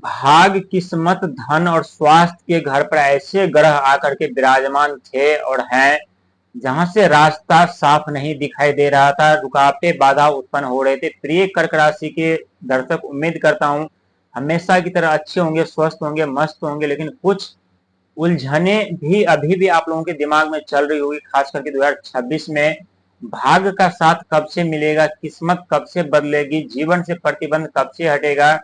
भाग, किस्मत, धन और स्वास्थ्य के घर पर ऐसे ग्रह आकर के विराजमान थे और हैं जहां से रास्ता साफ नहीं दिखाई दे रहा था, रुकावटें बाधा उत्पन्न हो रहे थे। प्रिय कर्क राशि के दर्शक, उम्मीद करता हूं हमेशा की तरह अच्छे होंगे, स्वस्थ होंगे, मस्त होंगे, लेकिन कुछ उलझने भी अभी भी आप लोगों के दिमाग में चल रही होगी, खास करके 2026 में। भाग्य का साथ कब से मिलेगा, किस्मत कब से बदलेगी, जीवन से प्रतिबंध कब से हटेगा,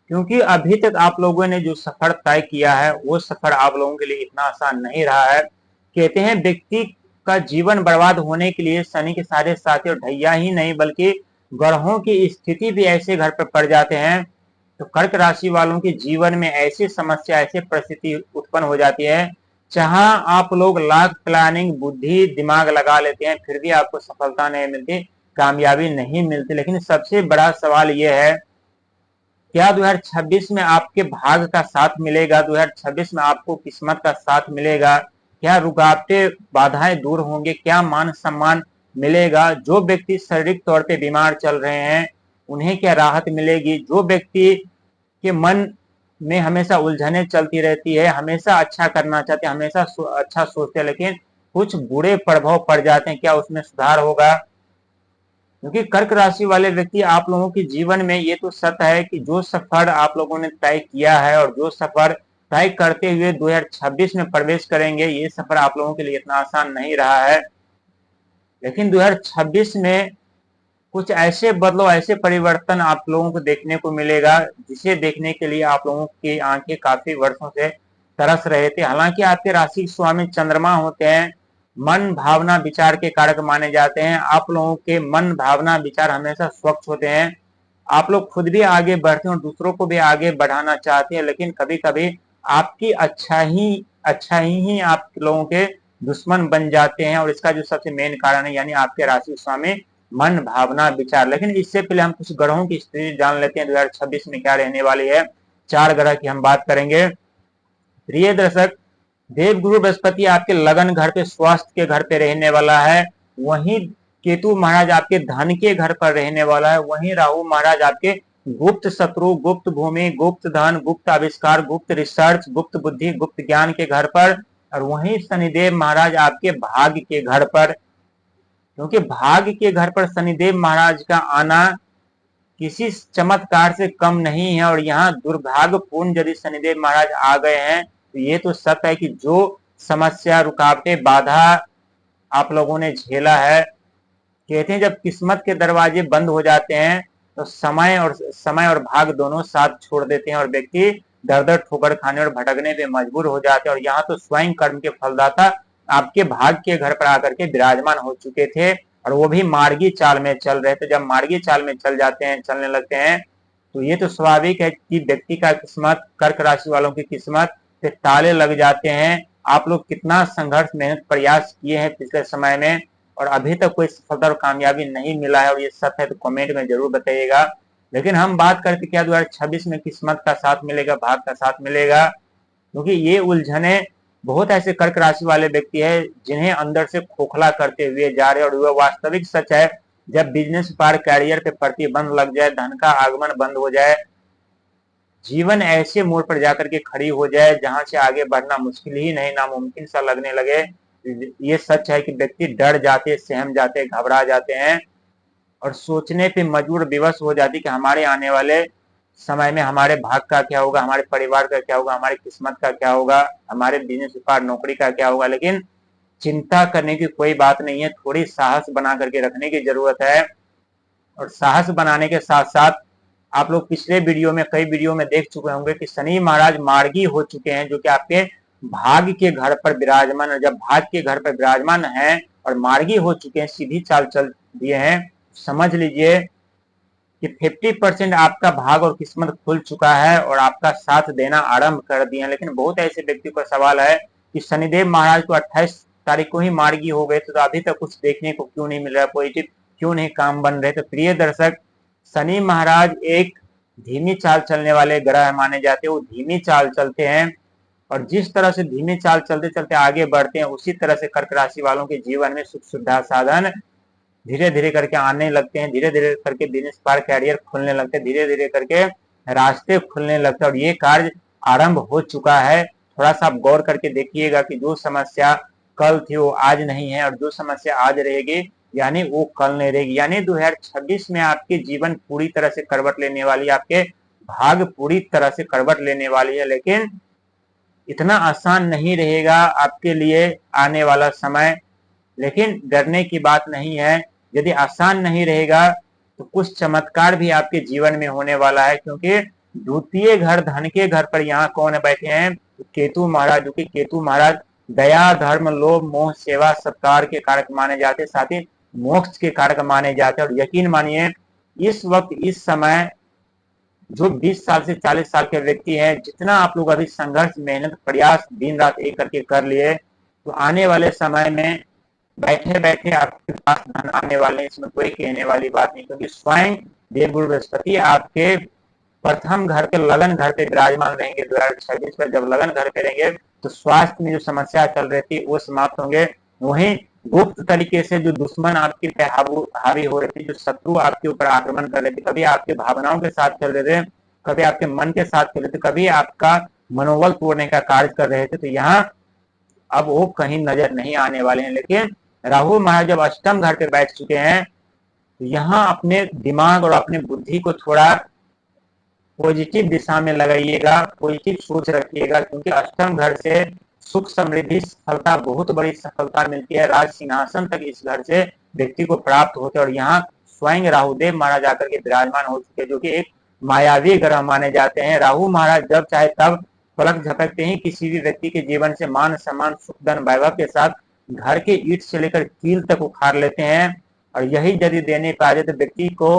क्योंकि अभी तक आप लोगों ने जो सफर तय किया है वो सफर आप लोगों के लिए इतना आसान नहीं रहा है। कहते हैं व्यक्ति का जीवन बर्बाद होने के लिए शनि के सारे साथी और ढैया ही नहीं बल्कि ग्रहों की स्थिति भी ऐसे घर पर पड़ जाते हैं। तो कर्क राशि वालों के जीवन में ऐसी समस्या, ऐसी परिस्थिति उत्पन्न हो जाती है जहां आप लोग लाख प्लानिंग, बुद्धि, दिमाग लगा लेते हैं, फिर भी आपको सफलता नहीं मिलती, कामयाबी नहीं मिलती। लेकिन सबसे बड़ा सवाल यह है, क्या 2026 में आपके भाग्य का साथ मिलेगा? 2026 में आपको किस्मत का साथ मिलेगा? क्या रुकावटें, बाधाएं दूर होंगे? क्या मान सम्मान मिलेगा? जो व्यक्ति शारीरिक तौर पे बीमार चल रहे हैं उन्हें क्या राहत मिलेगी? जो व्यक्ति के मन में हमेशा उलझने चलती रहती है, हमेशा अच्छा करना चाहते हैं, हमेशा अच्छा सोचते हैं, लेकिन कुछ बुरे प्रभाव पड़ जाते हैं, क्या उसमें सुधार होगा? क्योंकि कर्क राशि वाले व्यक्ति, आप लोगों के जीवन में ये तो सत्य है कि जो सफर आप लोगों ने तय किया है और जो सफर तय करते हुए 2026 में प्रवेश करेंगे, ये सफर आप लोगों के लिए इतना आसान नहीं रहा है। लेकिन 2026 में कुछ ऐसे बदलाव, ऐसे परिवर्तन आप लोगों को देखने को मिलेगा जिसे देखने के लिए आप लोगों की आंखें काफी वर्षों से तरस रहे थे। हालांकि आपके राशि स्वामी चंद्रमा होते हैं, मन, भावना, विचार के कारक माने जाते हैं। आप लोगों के मन, भावना, विचार हमेशा स्वच्छ होते हैं। आप लोग खुद भी आगे बढ़ते हैं और दूसरों को भी आगे बढ़ाना चाहते हैं, लेकिन कभी कभी आपकी अच्छा ही आप लोगों के दुश्मन बन जाते हैं। और इसका जो सबसे मेन कारण है, यानी आपके राशि स्वामी मन, भावना, विचार। लेकिन इससे पहले हम कुछ ग्रहों की स्थिति जान लेते हैं 2026 में क्या रहने वाली है। 4 ग्रह की हम बात करेंगे। प्रिय दर्शक, देवगुरु बृहस्पति आपके लगन घर पे, स्वास्थ्य के घर पे रहने वाला है। वहीं केतु महाराज आपके धन के घर पर रहने वाला है। वहीं राहु महाराज आपके गुप्त शत्रु, गुप्त भूमि, गुप्त धन, गुप्त आविष्कार, गुप्त रिसर्च, गुप्त बुद्धि, गुप्त ज्ञान के घर पर। और वहीं शनिदेव महाराज आपके भाग्य के घर पर। क्योंकि भाग्य के घर पर शनिदेव महाराज का आना किसी चमत्कार से कम नहीं है। और यहाँ दुर्भाग्यपूर्ण यदि शनिदेव महाराज आ गए हैं तो ये तो सत्य है कि जो समस्या, रुकावटें, बाधा आप लोगों ने झेला है, कहते हैं जब किस्मत के दरवाजे बंद हो जाते हैं तो समय और भाग दोनों साथ छोड़ देते हैं और व्यक्ति दर दर ठोकर खाने और भटकने पे मजबूर हो जाते हैं। और यहाँ तो स्वयं कर्म के फलदाता आपके भाग के घर पर आकर के विराजमान हो चुके थे और वो भी मार्गी चाल में चल रहे थे। जब मार्गी चाल में चल जाते हैं, चलने लगते हैं, तो ये तो स्वाभाविक है कि व्यक्ति का किस्मत, कर्क राशि वालों की किस्मत पे ताले लग जाते हैं। आप लोग कितना संघर्ष, मेहनत, प्रयास किए हैं पिछले समय में और अभी तक कोई सफलता और कामयाबी नहीं मिला है और ये सत्य है तो कमेंट में जरूर बताइएगा। लेकिन हम बात करते क्या 2026 में किस्मत का साथ मिलेगा, भाग का साथ मिलेगा? क्योंकि ये उलझने बहुत ऐसे कर्क राशि वाले व्यक्ति है जिन्हें अंदर से खोखला करते हुए जा रहे हैं। और वह वास्तविक सच है, जब बिजनेस पर, कैरियर पे प्रतिबंध लग जाए, धन का आगमन बंद हो जाए, जीवन ऐसे मोड़ पर जाकर के खड़ी हो जाए जहां से आगे बढ़ना मुश्किल ही नहीं, नामुमकिन सा लगने लगे, ये सच है कि व्यक्ति डर जाते, सहम जाते, घबरा जाते हैं और सोचने पे मजबूर, विवश हो जाती कि हमारे आने वाले समय में हमारे भाग का क्या होगा, हमारे परिवार का क्या होगा, हमारी किस्मत का क्या होगा, हमारे बिजनेस व्यापार, नौकरी का क्या होगा। लेकिन चिंता करने की कोई बात नहीं है, थोड़ी साहस बना करके रखने की जरूरत है। और साहस बनाने के साथ साथ आप लोग पिछले वीडियो में, कई वीडियो में देख चुके होंगे कि शनि महाराज मार्गी हो चुके हैं, जो कि आपके भाग्य के घर पर विराजमान। जब भाग्य के घर पर विराजमान हैं और मार्गी हो चुके हैं, सीधी चाल चल दिए हैं, समझ लीजिए कि 50% आपका भाग और किस्मत खुल चुका है और आपका साथ देना आरंभ कर दिए हैं। लेकिन बहुत ऐसे व्यक्तियों का सवाल है कि शनिदेव महाराज को 28 तारीख को ही मार्गी हो गए तो अभी तक कुछ देखने को क्यों नहीं मिल रहा, पॉजिटिव क्यों नहीं काम बन रहे? तो प्रिय दर्शक, शनि महाराज एक धीमी चाल चलने वाले ग्रह माने जाते हैं। वो धीमी चाल चलते हैं और जिस तरह से धीमी चाल चलते चलते आगे बढ़ते हैं, उसी तरह से कर्क राशि वालों के जीवन में सुख सुविधा साधन धीरे धीरे करके आने लगते हैं। धीरे धीरे करके बिजनेस पर, कैरियर खुलने लगते हैं। धीरे धीरे करके रास्ते खुलने लगते हैं और ये कार्य आरंभ हो चुका है। थोड़ा सा आप गौर करके देखिएगा कि जो समस्या कल थी वो आज नहीं है, और जो समस्या आज रहेगी यानी वो कल नहीं रहेगी। यानी 2026 में आपके जीवन पूरी तरह से करवट लेने वाली है, आपके भाग पूरी तरह से करवट लेने वाली है। लेकिन इतना आसान नहीं रहेगा आपके लिए आने वाला समय। लेकिन डरने की बात नहीं है। यदि आसान नहीं रहेगा तो कुछ चमत्कार भी आपके जीवन में होने वाला है, क्योंकि द्वितीय घर, धन के घर पर यहाँ कौन बैठे हैं? केतु महाराज, जो कि केतु महाराज दया, धर्म, लोभ, मोह, सेवा, सत्कार के कारक माने जाते, साथ ही मोक्ष के कारक माने जाते। और यकीन मानिए इस वक्त, इस समय जो 20 साल से 40 साल के व्यक्ति हैं, जितना आप लोग अभी संघर्ष, मेहनत, प्रयास दिन रात एक करके कर लिए, तो आने वाले समय में बैठे बैठे आपके पास धन आने वाले, इसमें कोई कहने वाली बात नहीं। क्योंकि स्वयं देवगुरु बृहस्पति आपके प्रथम घर के लगन घर पे विराजमान रहेंगे 2026 में। जब लगन घर पे रहेंगे तो स्वास्थ्य में जो समस्या चल रही थी वो समाप्त होंगे। वहीं गुप्त तरीके से जो दुश्मन आपके पे हावी हो रहे थे, जो शत्रु आपके ऊपर आक्रमण कर रहे थे, कभी आपके भावनाओं के साथ चल रहे थे, कभी आपके मन के साथ चल रहे थे, कभी आपका मनोबल तोड़ने का कार्य कर रहे थे, तो यहाँ अब वो कहीं नजर नहीं आने वाले हैं। लेकिन राहु महाराज जब अष्टम घर पे बैठ चुके हैं तो यहाँ अपने दिमाग और अपने बुद्धि को थोड़ा पॉजिटिव दिशा में लगाइएगा, पॉजिटिव सोच रखिएगा, क्योंकि अष्टम घर से सुख, समृद्धि, सफलता, बहुत बड़ी सफलता मिलती है। राज सिंहासन तक इस घर से व्यक्ति को प्राप्त होते हैं। और यहाँ स्वयं राहुदेव महाराज आकर के विराजमान हो चुके हैं, जो कि एक मायावी ग्रह माने जाते हैं। राहु महाराज जब चाहे तब पलक झपकते ही किसी भी व्यक्ति के जीवन से मान सम्मान, सुख, धन, वैभव के साथ घर के ईंट से लेकर कील तक उखाड़ लेते हैं। और यही यदि देने पा जाए तो व्यक्ति को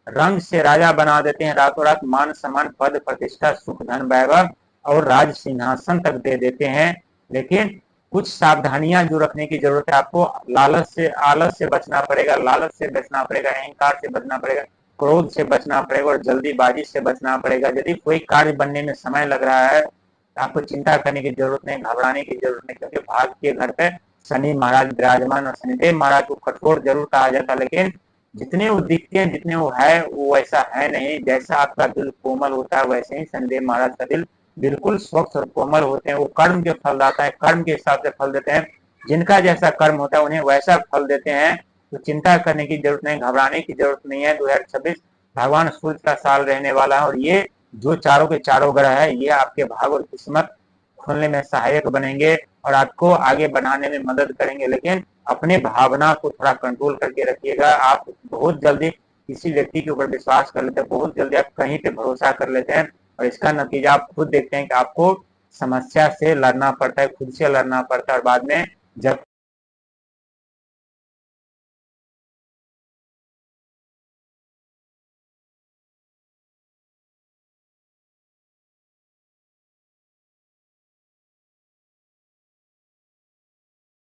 रंग से राजा बना देते हैं, रातों रात मान सम्मान, पद, प्रतिष्ठा, सुख, धन, वैभव और राज सिंहासन तक दे देते हैं। लेकिन कुछ सावधानियां जो रखने की जरूरत है आपको। आलस से बचना पड़ेगा, लालच से बचना पड़ेगा, अहंकार से बचना पड़ेगा, क्रोध से बचना पड़ेगा और जल्दीबाजी से बचना पड़ेगा। यदि कोई कार्य बनने में समय लग रहा है तो आपको चिंता करने की जरूरत नहीं, घबराने की जरूरत नहीं, क्योंकि भाग के घर पे शनि महाराज विराजमान। और शनिदेव महाराज को कठोर जरूर कहा जाता, लेकिन जितने वो दिखते हैं, जितने वो है, वो वैसा है नहीं। जैसा आपका दिल कोमल होता है वैसे ही शनिदेव महाराज का दिल बिल्कुल स्वच्छ और कोमल होते हैं। वो कर्म के फल दाता है, कर्म के हिसाब से फल देते हैं। जिनका जैसा कर्म होता है उन्हें वैसा फल देते हैं। तो चिंता करने की जरूरत नहीं, घबराने की जरूरत नहीं है। 2026 भगवान सूर्य का साल रहने वाला है, और ये जो चारों के चारों ग्रह है ये आपके भाग और किस्मत खोलने में सहायक बनेंगे और आपको आगे बढ़ाने में मदद करेंगे। लेकिन अपने भावना को थोड़ा कंट्रोल करके रखिएगा। आप बहुत जल्दी किसी व्यक्ति के ऊपर विश्वास कर लेते हैं, बहुत जल्दी आप कहीं पे भरोसा कर लेते हैं, और इसका नतीजा आप खुद देखते हैं कि आपको समस्या से लड़ना पड़ता है, खुद से लड़ना पड़ता है, और बाद में जब